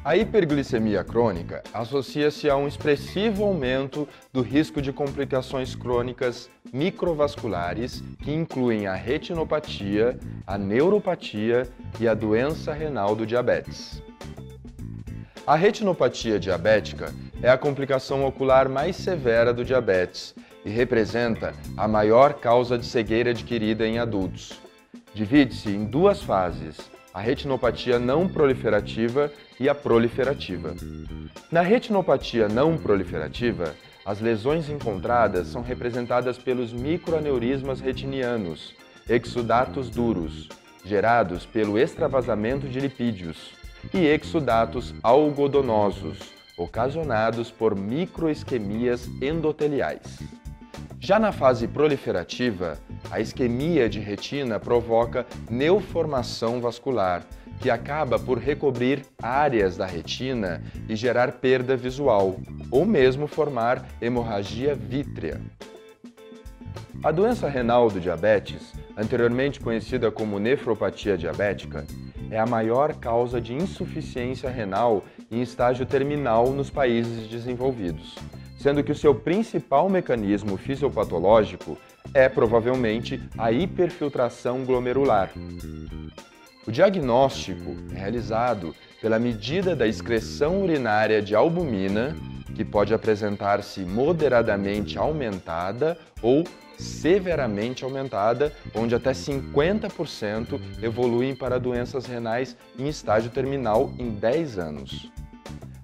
A hiperglicemia crônica associa-se a um expressivo aumento do risco de complicações crônicas microvasculares que incluem a retinopatia, a neuropatia e a doença renal do diabetes. A retinopatia diabética é a complicação ocular mais severa do diabetes e representa a maior causa de cegueira adquirida em adultos. Divide-se em duas fases: a retinopatia não proliferativa e a proliferativa. Na retinopatia não proliferativa, as lesões encontradas são representadas pelos microaneurismas retinianos, exudatos duros, gerados pelo extravasamento de lipídios, e exudatos algodonosos, ocasionados por microisquemias endoteliais. Já na fase proliferativa, a isquemia de retina provoca neoformação vascular, que acaba por recobrir áreas da retina e gerar perda visual, ou mesmo formar hemorragia vítrea. A doença renal do diabetes, anteriormente conhecida como nefropatia diabética, é a maior causa de insuficiência renal em estágio terminal nos países desenvolvidos, sendo que o seu principal mecanismo fisiopatológico é provavelmente a hiperfiltração glomerular. O diagnóstico é realizado pela medida da excreção urinária de albumina, que pode apresentar-se moderadamente aumentada ou severamente aumentada, onde até 50% evoluem para doenças renais em estágio terminal em 10 anos.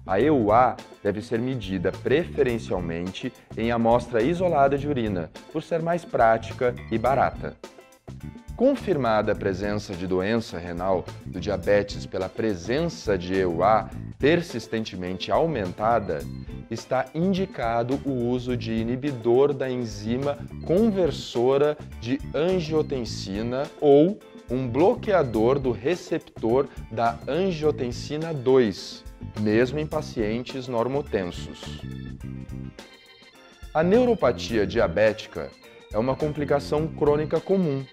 A EUA deve ser medida preferencialmente em amostra isolada de urina, por ser mais prática e barata. Confirmada a presença de doença renal do diabetes pela presença de EUA persistentemente aumentada, está indicado o uso de inibidor da enzima conversora de angiotensina ou um bloqueador do receptor da angiotensina 2, mesmo em pacientes normotensos. A neuropatia diabética é uma complicação crônica comum,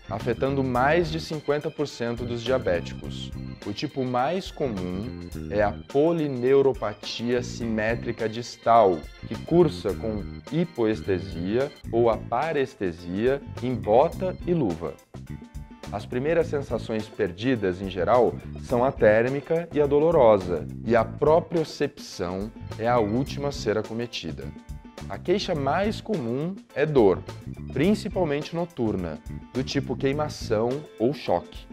afetando mais de 50% dos diabéticos. O tipo mais comum é a polineuropatia simétrica distal, que cursa com hipoestesia ou aparestesia em bota e luva. As primeiras sensações perdidas, em geral, são a térmica e a dolorosa, e a propriocepção é a última a ser acometida. A queixa mais comum é dor, principalmente noturna, do tipo queimação ou choque.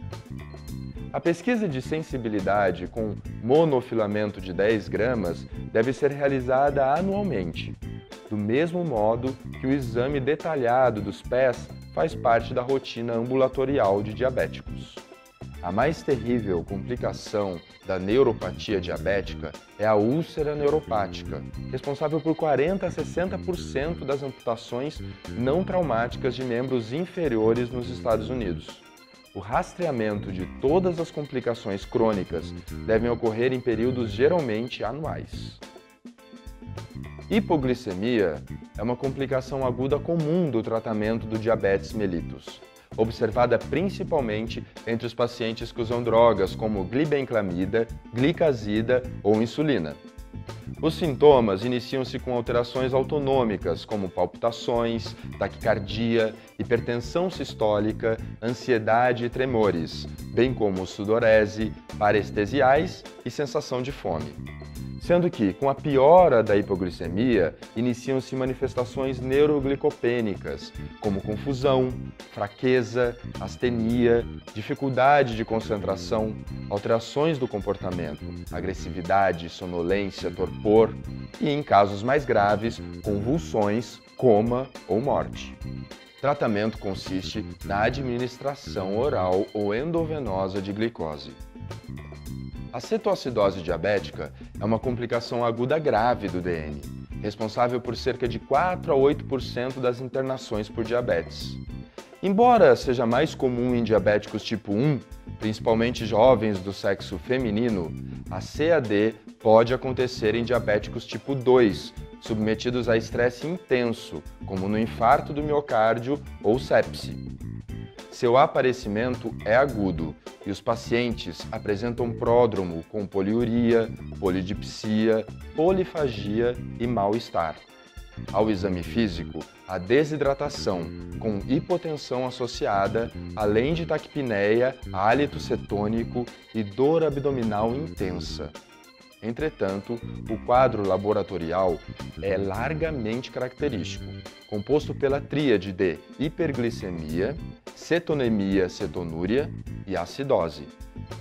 A pesquisa de sensibilidade com monofilamento de 10 gramas deve ser realizada anualmente, do mesmo modo que o exame detalhado dos pés faz parte da rotina ambulatorial de diabéticos. A mais terrível complicação da neuropatia diabética é a úlcera neuropática, responsável por 40% a 60% das amputações não traumáticas de membros inferiores nos Estados Unidos. O rastreamento de todas as complicações crônicas devem ocorrer em períodos geralmente anuais. Hipoglicemia é uma complicação aguda comum do tratamento do diabetes mellitus, observada principalmente entre os pacientes que usam drogas como glibenclamida, glicazida ou insulina. Os sintomas iniciam-se com alterações autonômicas, como palpitações, taquicardia, hipertensão sistólica, ansiedade e tremores, bem como sudorese, parestesiais e sensação de fome. Sendo que, com a piora da hipoglicemia, iniciam-se manifestações neuroglicopênicas, como confusão, fraqueza, astenia, dificuldade de concentração, alterações do comportamento, agressividade, sonolência, torpor e, em casos mais graves, convulsões, coma ou morte. Tratamento consiste na administração oral ou endovenosa de glicose. A cetoacidose diabética é uma complicação aguda grave do DN, responsável por cerca de 4 a 8% das internações por diabetes. Embora seja mais comum em diabéticos tipo 1, principalmente jovens do sexo feminino, a CAD pode acontecer em diabéticos tipo 2, submetidos a estresse intenso, como no infarto do miocárdio ou sepse. Seu aparecimento é agudo e os pacientes apresentam pródromo com poliuria, polidipsia, polifagia e mal-estar. Ao exame físico, a desidratação com hipotensão associada, além de taquipneia, hálito cetônico e dor abdominal intensa. Entretanto, o quadro laboratorial é largamente característico, composto pela tríade de hiperglicemia, cetonemia, cetonúria e acidose.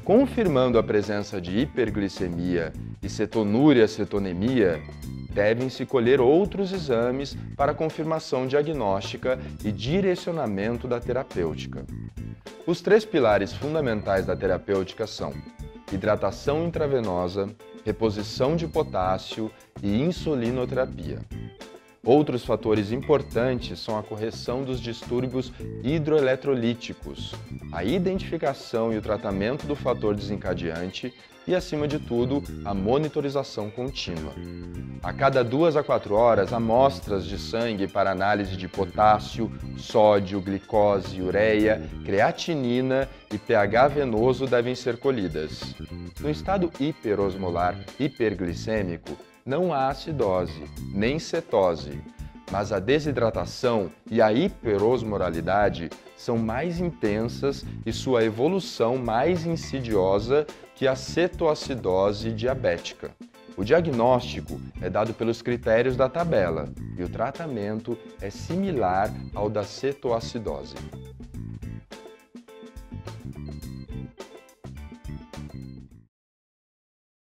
Confirmando a presença de hiperglicemia e cetonúria, cetonemia, devem-se colher outros exames para confirmação diagnóstica e direcionamento da terapêutica. Os 3 pilares fundamentais da terapêutica são hidratação intravenosa, reposição de potássio e insulinoterapia. Outros fatores importantes são a correção dos distúrbios hidroeletrolíticos, a identificação e o tratamento do fator desencadeante e, acima de tudo, a monitorização contínua. A cada 2 a 4 horas, amostras de sangue para análise de potássio, sódio, glicose, ureia, creatinina e pH venoso devem ser colhidas. No estado hiperosmolar hiperglicêmico, não há acidose, nem cetose, mas a desidratação e a hiperosmolaridade são mais intensas e sua evolução mais insidiosa que a cetoacidose diabética. O diagnóstico é dado pelos critérios da tabela e o tratamento é similar ao da cetoacidose.